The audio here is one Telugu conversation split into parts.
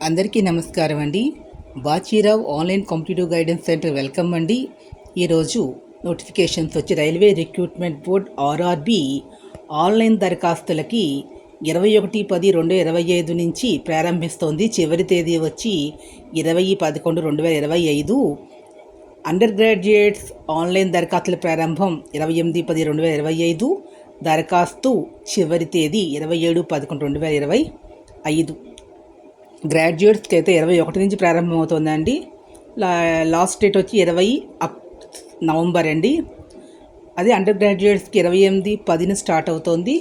అందరికీ నమస్కారం అండి. Bachirao online competitive guidance centre welcome అండి. ఈరోజు నోటిఫికేషన్స్ వచ్చి railway recruitment board RRB online దరఖాస్తులకి 21/10/2025 నుంచి ప్రారంభిస్తోంది. చివరి తేదీ వచ్చి 20/11/2025. అండర్ గ్రాడ్యుయేట్స్ ఆన్లైన్ దరఖాస్తుల ప్రారంభం 28/10/2025. దరఖాస్తు చివరి తేదీ 27/11/2025. గ్రాడ్యుయేట్స్కి అయితే 21 నుంచి ప్రారంభమవుతుందండి. లాస్ట్ డేట్ వచ్చి 20 నవంబర్ అండి. అదే అండర్ గ్రాడ్యుయేట్స్కి 28/10 స్టార్ట్ అవుతుంది.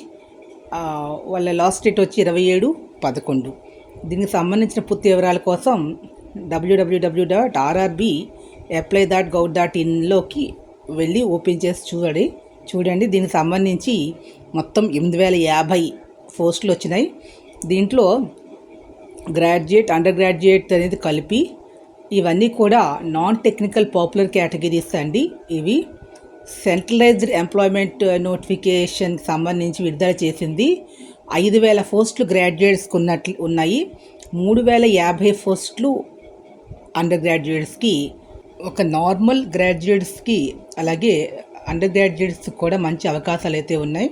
వాళ్ళ లాస్ట్ డేట్ వచ్చి 27/11. దీనికి సంబంధించిన పూర్తి వివరాల కోసం www.rrbapply.gov.in వెళ్ళి ఓపెన్ చేసి చూడండి. దీనికి సంబంధించి మొత్తం 8,050 పోస్టులు వచ్చినాయి. దీంట్లో గ్రాడ్యుయేట్, అండర్ గ్రాడ్యుయేట్ అనేది కలిపి ఇవన్నీ కూడా నాన్ టెక్నికల్ పాపులర్ కేటగిరీస్ అండి. ఇవి సెంట్రలైజ్డ్ ఎంప్లాయ్మెంట్ నోటిఫికేషన్కి సంబంధించి విడుదల చేసింది. 5,000 పోస్టులు గ్రాడ్యుయేట్స్కి ఉన్నాయి. 3,050 పోస్టులు అండర్ గ్రాడ్యుయేట్స్కి. ఒక నార్మల్ గ్రాడ్యుయేట్స్కి అలాగే అండర్ గ్రాడ్యుయేట్స్కి కూడా మంచి అవకాశాలు అయితే ఉన్నాయి.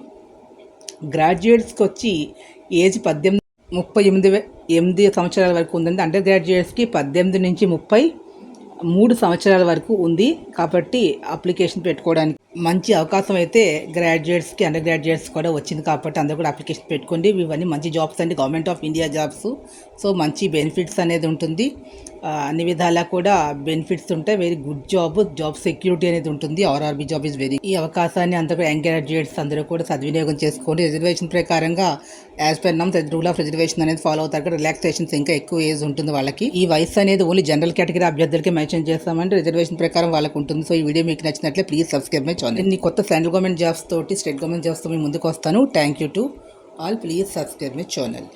గ్రాడ్యుయేట్స్కి వచ్చి ఏజ్ 38 సంవత్సరాల వరకు ఉందండి. అండర్ గ్రాడ్యుయేట్స్కి 18 నుంచి 33 సంవత్సరాల వరకు ఉంది. కాబట్టి అప్లికేషన్ పెట్టుకోవడానికి మంచి అవకాశం అయితే గ్రాడ్యుయేట్స్కి, అండర్ గ్రాడ్యుయేట్స్ కూడా వచ్చింది. కాబట్టి అందరూ కూడా అప్లికేషన్ పెట్టుకోండి. ఇవన్నీ మంచి జాబ్స్ అండి, government of India jobs. So మంచి బెనిఫిట్స్ అనేది ఉంటుంది. అన్ని విధాలా కూడా బెనిఫిట్స్ ఉంటాయి. వెరీ గుడ్ జాబ్ సెక్యూరిటీ అనేది ఉంటుంది. RRB job is very. ఈ అవకాశాన్ని అందరూ యంగ్ గ్రాడ్యుయేట్స్ అందరూ కూడా సద్వినియోగం చేసుకోండి. రిజర్వేషన్ ప్రకారంగా as per నమ్స్ rule of reservation అనేది ఫాలో అవుతారు. రిలాక్సేషన్స్ ఇంకా ఎక్కువ ఏజ్ ఉంటుంది వాళ్ళకి. ఈ వయసు అనేది ఓన్లీ జనరల్ కేటగిరీ అభ్యర్థులకి మెన్షన్ చేస్తామంటే రిజర్వేషన్ ప్రకారం వాళ్ళకు ఉంటుంది. సో ఈ వీడియో మీకు నచ్చినట్లే ప్లీజ్ సబ్స్క్రైబ్ మై ఛానల్. నేను కొత్త సెంట్రల్ గవర్నమెంట్ జాబ్స్ తోటి, స్టేట్ గవర్నమెంట్ జాబ్స్ తో మీ ముందుకు వస్తాను. Thank you to all. Please subscribe my channel.